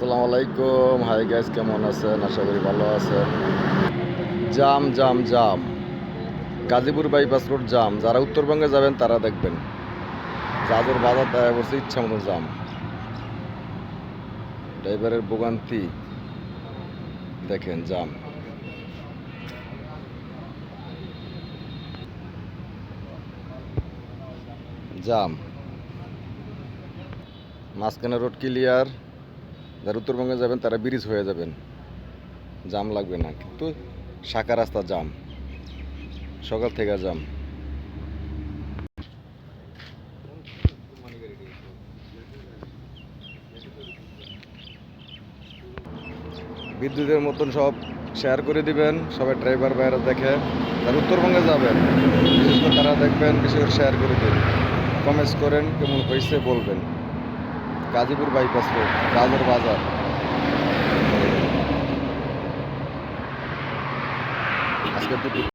আসসালামু আলাইকুম। Hi guys, কেমন আছেন? আশা করি ভালো আছেন। জাম জাম জাম, গাজীপুর বাইপাস রোড জাম। যারা উত্তরবঙ্গে যাবেন তারা দেখবেন যাদের বাজার দেয়া বলছে ইচ্ছা মতো জাম। ড্রাইভারের ভোগান্তি দেখেন, জাম জাম। মাঝখানে রোড ক্লিয়ার, যারা উত্তরবঙ্গে যাবেন তারা ব্রিজ হয়ে যাবেন, জাম লাগবে না। কিন্তু শাখা রাস্তা জাম, সকাল থেকে জাম। বিদ্যুতের মতন সব শেয়ার করে দিবেন, সবাই ড্রাইভার বাইরে দেখে। যারা উত্তরবঙ্গে যাবেন বিশেষ করে তারা দেখবেন, বেশি করে শেয়ার করে দিন, কমেন্টস করেন কেমন হয়েছে বলবেন। গাজীপুর বাইপাস রোড, গাজর বাজার। আজকে দুপুর